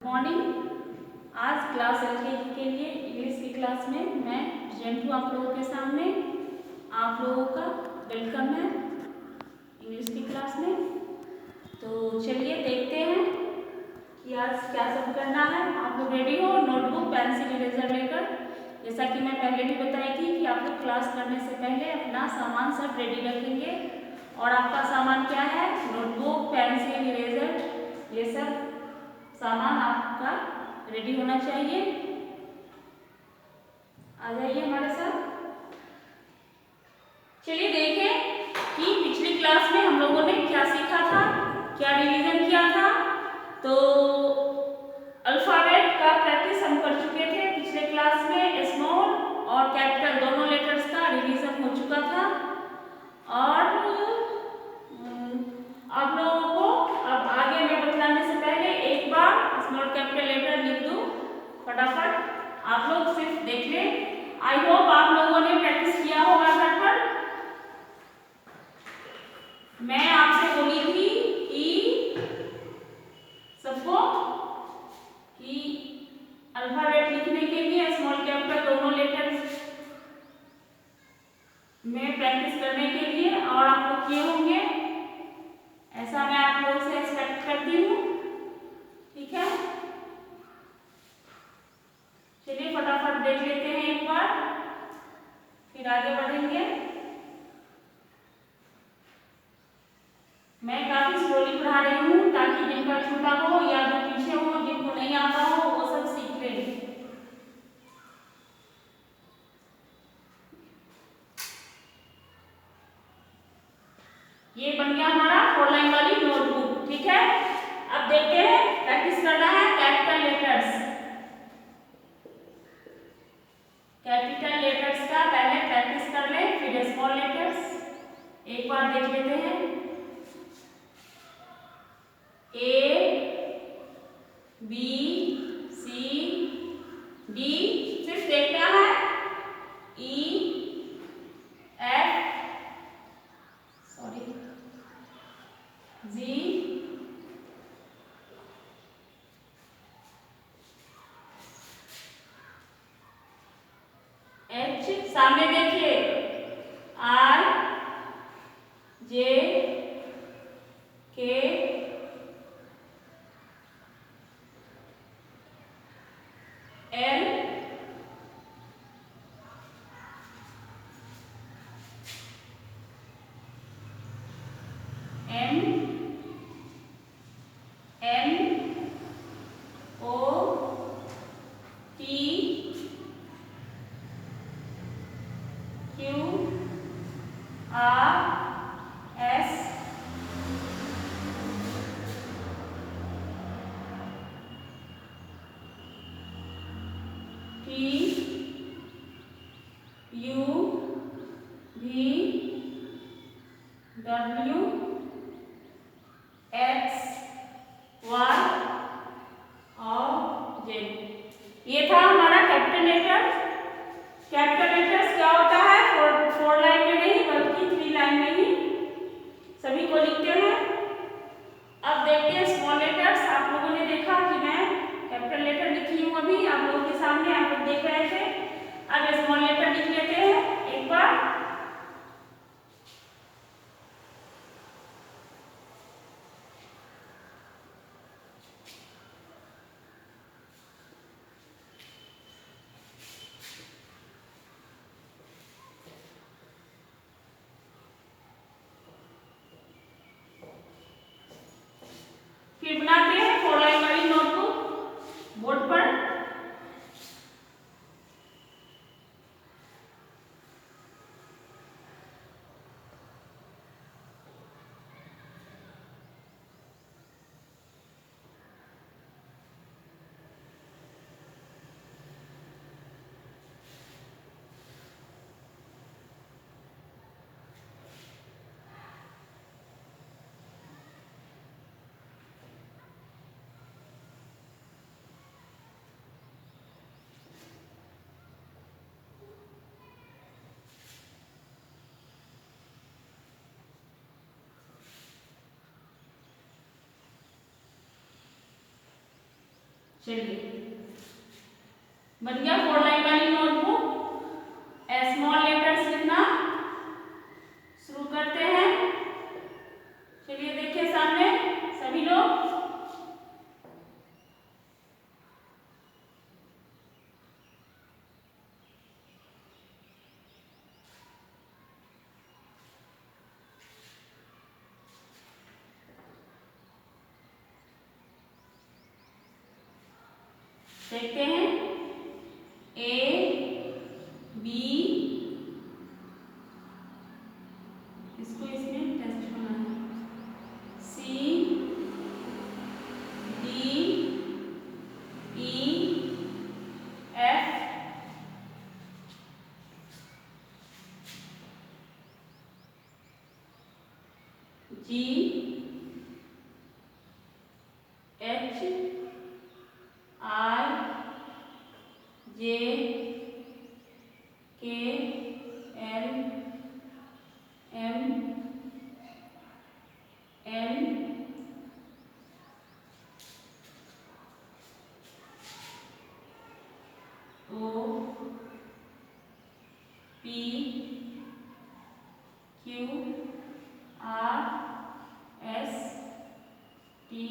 Morning. आज class LKG के लिए इंग्लिश की क्लास में मैं प्रेजेंट हूँ आप लोगों के सामने। आप लोगों का वेलकम है इंग्लिश की क्लास में। तो चलिए देखते हैं कि आज क्या सब करना है। आप लोग रेडी हो नोटबुक पेंसिल इरेजर लेकर? जैसा कि मैं पहले भी बताई थी कि आप लोग क्लास करने से पहले अपना सामान सब रेडी रखेंगे। और आपका सामान क्या है? नोटबुक पेंसिल इरेजर, ये सब सामान आपका रेडी होना चाहिए। आ जाइए हमारे साथ। चलिए देखें कि पिछली क्लास में हम लोगों ने क्या सीखा था, क्या रिवीजन किया था। तो अल्फाबेट का प्रैक्टिस हम कर चुके थे पिछले क्लास में। स्मॉल और कैपिटल दोनों लेटर्स का रिवीजन हो चुका था। और आप लोगों को अब आगे मैं बतलाने से पहले एक बार स्मॉल कैपिटल लेटर लिख दूं फटाफट। आप लोग सिर्फ देख लें। आई होप आप लोगों ने प्रैक्टिस किया होगा घर पर। मैं आपसे बोली थी कि सबको कि अल्फाबेट लिखने के लिए स्मॉल कैपिटल दोनों लेटर्स में प्रैक्टिस करने के लिए, और आप लोग किए होंगे, ऐसा मैं आप लोगों से एक्सपेक्ट करती हूँ। ठीक है, चलिए फटाफट देख लेते हैं एक बार, फिर आगे बढ़ेंगे। मैं काफी स्लोली पढ़ा रही हूँ ताकि जिनका छोटा हो या जो पीछे हो, जिनको नहीं आता हो, वो सब सीख लें। ये बन गया हमारा 4 लाइन वाली नोटबुक। ठीक है, अब देखते हैं, प्रैक्टिस करना है कैपिटल लेटर्स। कैपिटल लेटर्स का पहले प्रैक्टिस कर ले, फिर स्मॉल लेटर्स एक बार देख लेते हैं। ए बी सी डी सिर्फ देखना है। ई एफ जी एच, सामने देखिए, R J K L M N O P Q R S T U V W X Y और जेड। ये था हमारा कैपिटल लेटर। कैपिटल लेटर्स क्या होता है? फोर लाइन में नहीं बल्कि 3 लाइन में ही सभी को लिखते हैं। अब देखते हैं स्मॉल लेटर्स। आप लोगों ने देखा कि मैं कैपिटल लेटर लिखी हूँ अभी आप लोगों के सामने, आप लोग देख रहे थे। अब स्मॉल लेटर लिख लेते हैं एक बार। चलिए बन गया 4 लाइन वाली नोटबुक। स्मॉल लेटर्स लिखना शुरू करते हैं। चलिए देखिए सामने सभी लोग। देखते हैं ए बी, इसको इसमें टेस्ट होना है, C D E F G H I J K L M N O P Q R S T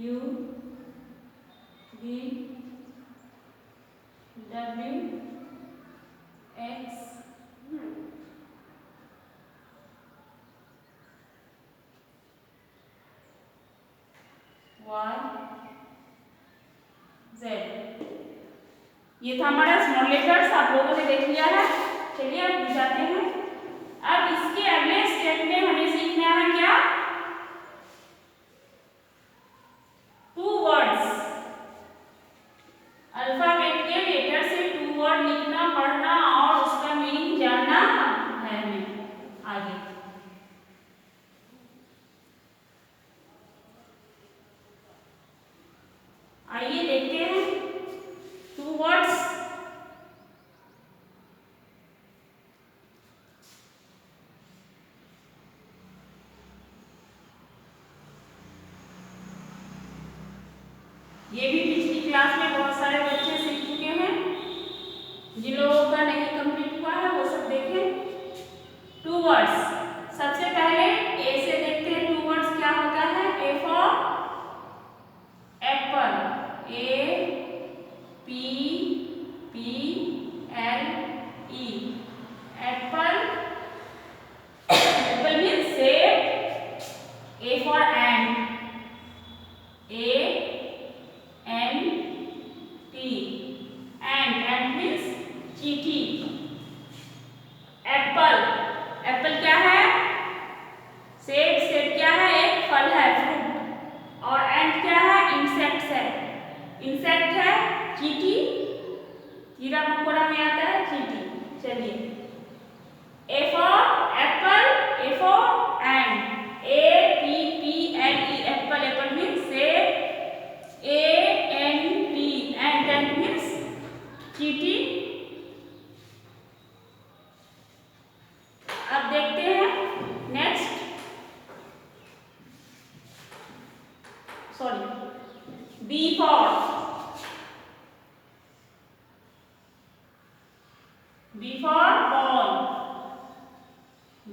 U V W X Y Z. ये था हमारा स्मॉल लेटर्स, आप लोगों ने देख लिया है। चलिए अब बुझाते हैं। अब इसके अगले स्टेप में हमें सीखना है क्या, टू वर्ड्स। अल्फाबेट के लेटर से 2 वर्ड लिखना, पढ़ना और उसका मीनिंग जानना है हमें आगे। आइए देखते हैं 2 वर्ड्स। ये भी पिछली क्लास में बहुत सारे बच्चे सीख चुके हैं। जिन लोगों का नहीं कंप्लीट हुआ है वो सब देखें। 2 वर्ड्स, सबसे पहले ए से देखते हैं 2 वर्ड्स क्या होता है। A for apple, A P P L E, apple. Apple means सेब। A for ant, A N T, ant means चींटी। एप्पल, एप्पल क्या है, सेब, सेब क्या है, एक फल है, फ्रूट। और एंट क्या है, इंसेक्ट्स है, इंसेक्ट है, चींटी, कीड़ा मकोड़ा में आता है चींटी। चलिए A for apple, A for ant, A P P L E, apple. Apple means सेब, A N T, ant means चींटी। अब देखते हैं next, sorry, B for, B for ball,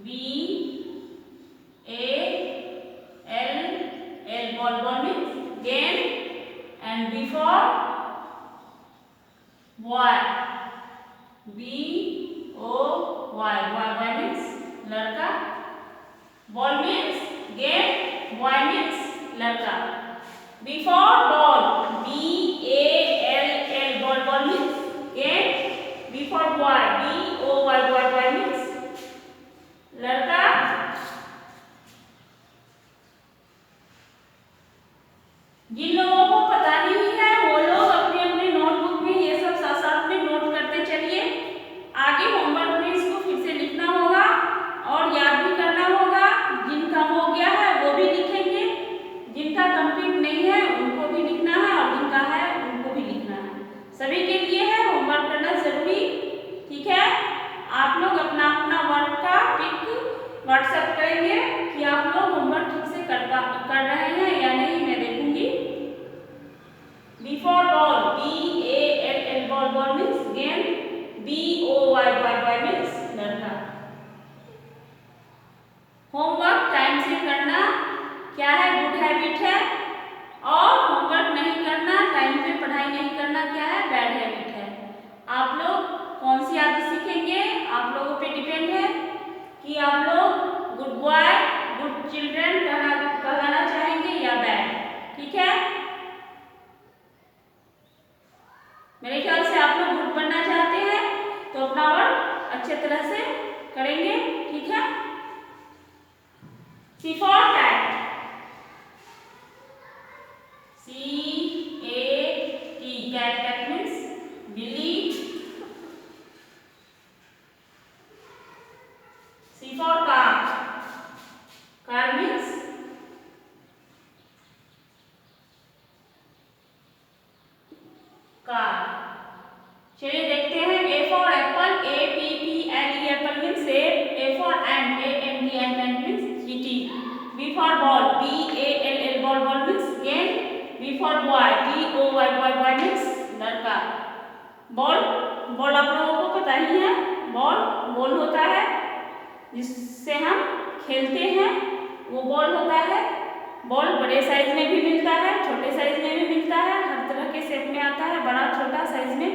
B A L L, ball, ball means game. And B for boy, B O Y, boy means लड़का, ball means game, boy means लड़का। B for ball, B A L L, ball, ball means game। B for boy, B O Y, boy means लड़का। जिन लोगों को पता नहीं है वो लोग अपने अपने नोटबुक में ये सब साथ साथ में नोट करते चलिए। आगे होमवर्क में इसको फिर से लिखना होगा और याद भी करना होगा। जिनका हो गया है वो भी लिखेंगे, जिनका कंप्लीट नहीं है उनको हैबिट है, और होमवर्क नहीं करना, टाइम पे पढ़ाई नहीं करना क्या है, बैड हैबिट है। आप लोग कौन सी आदत सीखेंगे, आप लोगों पे डिपेंड है कि आप लोग गुड बॉय, गुड चिल्ड्रन कहलाना चाहेंगे या बैड। ठीक है, मेरे ख्याल से आप लोग गुड बनना चाहते हैं तो अपना वर्क अच्छे तरह से करेंगे। ठीक है, C for cat, CAT, cat, cat means बिल्ली। C for car, car means car. चलिए देखते हैं A for apple, APPLE, apple means सेब। A for ant, ANT, ant means चींटी। B for ball, BALL, ball, ball means गेंद। B for boy, BOY, boy, boy means लड़का। Ball, ball आप लोगों को पता ही है, बॉल बॉल होता है जिससे हम खेलते हैं, वो बॉल होता है। बॉल बड़े साइज में भी मिलता है, छोटे साइज में भी मिलता है, हर तरह के शेप में आता है, बड़ा छोटा साइज में।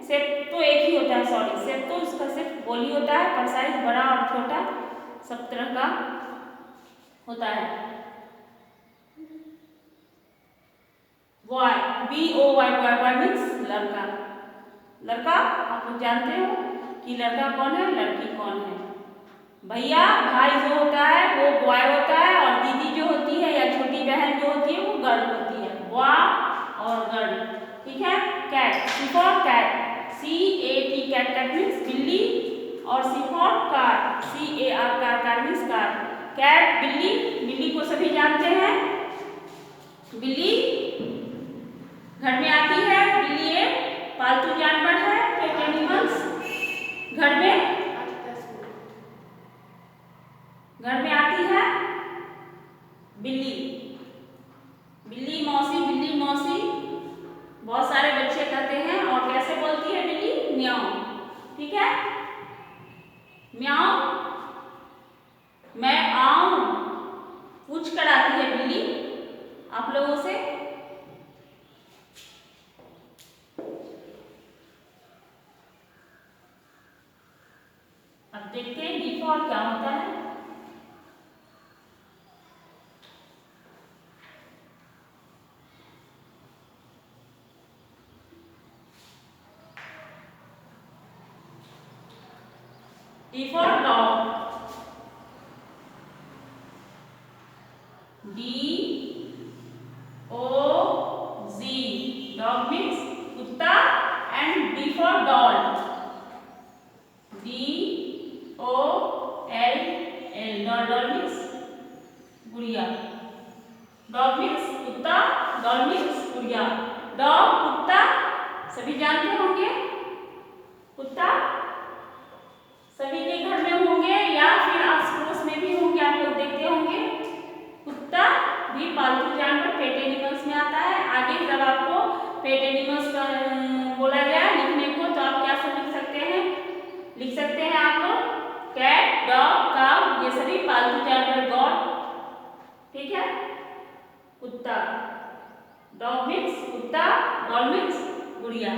शेप तो एक ही होता है, सॉरी शेप तो उसका सिर्फ बॉल ही होता है, पर साइज बड़ा और छोटा सब तरह का होता है। Boy, BOY, boy, boy means लड़का। लड़का आप लोग जानते हो कि लड़का कौन है, लड़की कौन है। भैया भाई जो होता है वो बॉय होता है, और दीदी जो होती है या छोटी बहन जो होती है वो गर्ल होती है, बॉय और गर्ल। ठीक है, cat, C for cat, CAT, cat, cat means बिल्ली, और C for car, CAR, car, car means car. Cat बिल्ली, बिल्ली को सभी जानते हैं, बिल्ली घर में आती है, बिल्ली एक पालतू जानवर है, पेट एनिमल्स। घर में आती है बिल्ली, बिल्ली मौसी, बहुत सारे बच्चे कहते हैं। और कैसे बोलती है बिल्ली, म्याऊ। ठीक है, म्याऊ, मैं आऊं, पूछ कर आती है बिल्ली आप लोगों से। अब देखते हैं D for क्या होता है। D for dog, DOG, dog means कुत्ता, and D for doll, DOLL, doll means गुड़िया। डॉग मीन्स कुत्ता, डॉल मीन्स गुड़िया। डॉग कुत्ता सभी जानते होंगे, कुत्ता सभी के घर में होंगे या फिर आस पड़ोस में भी होंगे, आप लोग देखते होंगे। कुत्ता भी पालतू जानवर, पेट एनिमल्स में आता है। आगे जब आपको पेट एनिमल्स का बोला जाए लिखने को तो आप क्या सब लिख सकते हैं, लिख सकते हैं आप लोग कैट, डॉग, काऊ, ये सभी पालतू जानवर, गॉड। ठीक है, कुत्ता, डॉग मीन्स कुत्ता, डॉल मीन्स गुड़िया।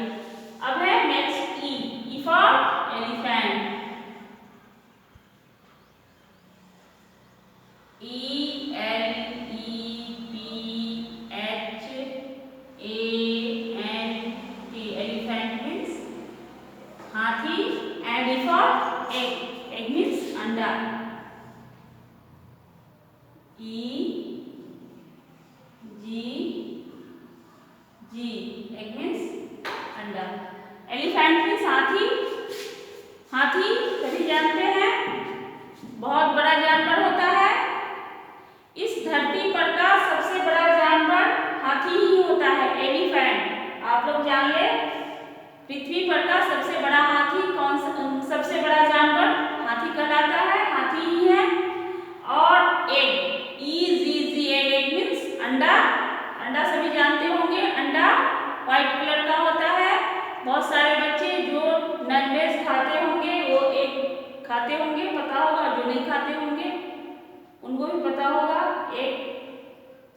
अब है next E for elephant, ELEPHANT, elephant means हाथी। And E for egg, egg means अंडा, EGG, egg means अंडा। एलिफेंट मीन्स हाथी। हाथी सभी जानते हैं बहुत बड़ा जानवर होता है। इस धरती पर का सबसे बड़ा जानवर हाथी ही होता है, एलिफेंट। आप लोग जान ले, पृथ्वी पर का सबसे बड़ा हाथी कौन सा, सबसे बड़ा जानवर हाथी कहलाता है, हाथी ही है। और एग, EGG, एग मीन्स अंडा। अंडा सभी जानते होंगे, अंडा व्हाइट कलर का होता है। बहुत सारे बच्चे जो नॉनवेज खाते होंगे वो एग खाते होंगे, पता होगा। जो नहीं खाते होंगे उनको भी पता होगा, एग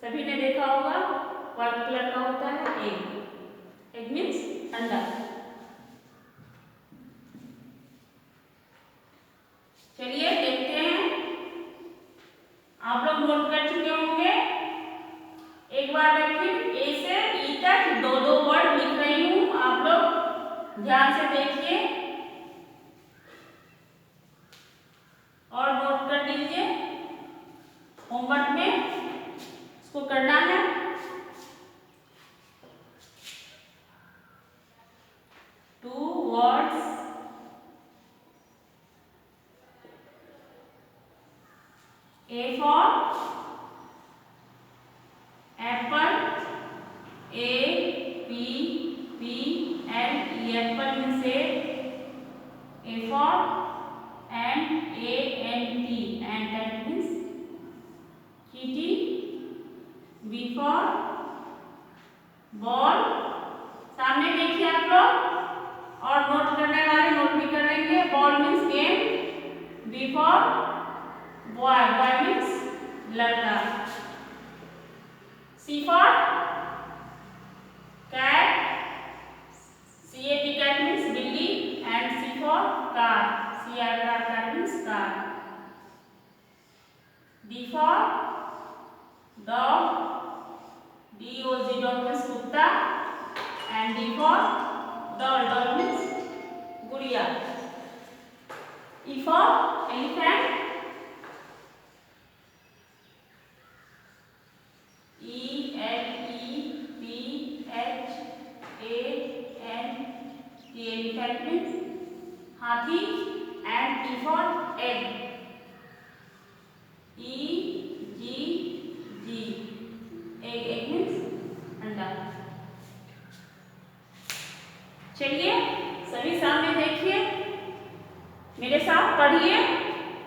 सभी ने देखा होगा, व्हाइट कलर का होता है एग। एग मीन्स अंडा। चलिए देखते हैं, आप लोग नोट कर चुके होंगे। एक बार मैं फिर ए से ई तक दो दो वर्ड लिख रही हूँ, आप लोग ध्यान से देखिए और नोट कर लीजिए। होमवर्क में इसको करना है। Two words A for apple, A P P L E, apple means A for and A N T, and that means kitty. B for ball। सामने देखिए आप लोग, और नोट करने वाले नोट भी कर लेंगे। Ball means game. B for boy, boy means लड़का। C for cat, CAT cat means बिल्ली, and C for car, CR car means car। D for dog, DOG dog means कुत्ता, and D for doll, doll means गुड़िया। E for elephant, elephant means हाथी, and E for egg, EGG, egg, egg means अंडा। चलिए सभी सामने देखिए, मेरे साथ पढ़िए,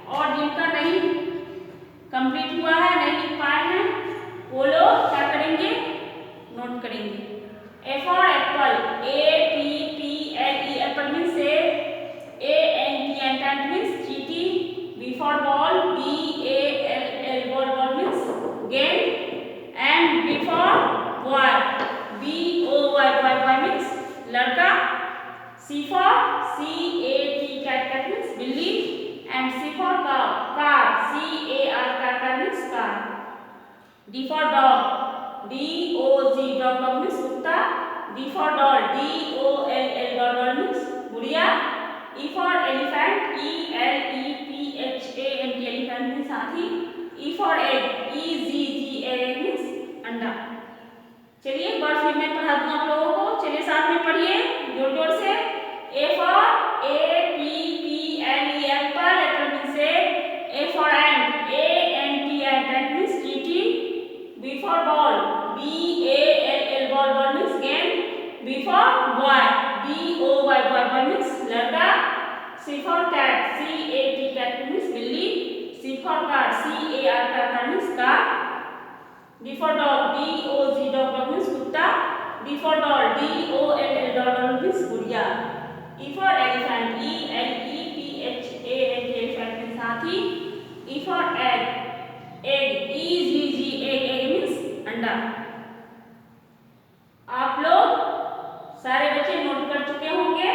और जिनका नहीं कंप्लीट हुआ है, नहीं लिख पाए हैं, वो लोग क्या करेंगे, नोट करेंगे। A for apple, APPLE, apple means ANT, ant means चींटी। B for ball, BALL, ball means गेंद, and B for boy, BOY, boy means लड़का। C for CAT, cat means बिल्ली, and C for car, CAR means car। D for dog, DOG, dog means कुत्ता। D for doll, DOLL, doll means गुड़िया। E for elephant, ELEPHANT, elephant means हाथी। E for egg, EGG, egg means अंडा। चलिए एक बार फिर मैं पढ़ा दूँ आप लोगों को, चलिए साथ में पढ़िए जोर जोर से। A for APPLE, apple, apple means A for ant, ANT, ant means चींटी। B for ball, BALL, ball means गेंद। B for boy, BOY, means लड़का। C for cat, CAT means बिल्ली। C for car, CAR means car. D for dog, DOG, means कुत्ता। D for doll, DOLL, means गुड़िया। E for elephant, ELEPHANT, elephant means हाथी। E for egg, EGG, egg means अंडा। आप लोग सारे बच्चे note कर चुके होंगे,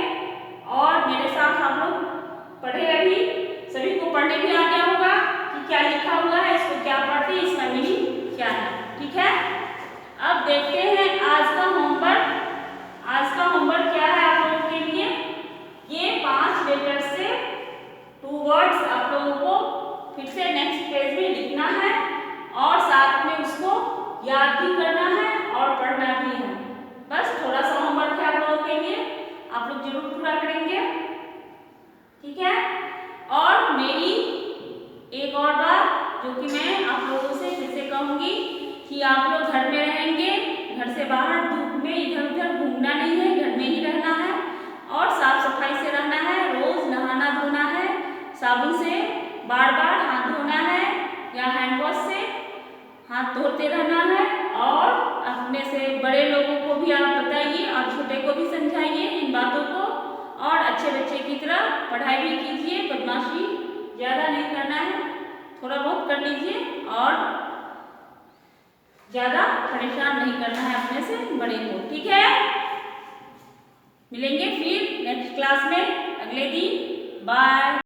और मेरे साथ आप लोग पढ़े अभी। सभी को पढ़ने भी आ गया होगा कि क्या लिखा हुआ है, इसको क्या पढ़ते हैं, इसका मीनिंग क्या है। ठीक है, अब देखते हैं आज का होमवर्क। आज का होमवर्क क्या है आप लोगों के लिए, ये 5 लेटर से 2 वर्ड्स आप लोगों को फिर से नेक्स्ट पेज में लिखना है, और साथ में उसको याद भी करना है और पढ़ना भी है। बस थोड़ा सा होमवर्क है आप लोगों के लिए, आप लोग जरूर पूरा करेंगे। ठीक है, और मेरी एक और बात जो कि मैं आप लोगों से फिर से कहूँगी कि आप लोग घर में रहेंगे, घर से बाहर धूप में इधर उधर घूमना नहीं है, घर में ही रहना है, और साफ सफाई से रहना है। रोज नहाना धोना है, साबुन से बार बार हाथ धोना है, या हैंड वॉश से हाथ धोते रहना है। और अपने से बड़े लोगों को भी आप बताइए, और छोटे को भी समझाइए इन बातों को, और अच्छे बच्चे की तरह पढ़ाई भी कीजिए। बदमाशी ज़्यादा नहीं करना है, थोड़ा बहुत कर लीजिए, और ज़्यादा परेशान नहीं करना है अपने से बड़े को, ठीक है। मिलेंगे फिर नेक्स्ट क्लास में अगले दिन। बाय।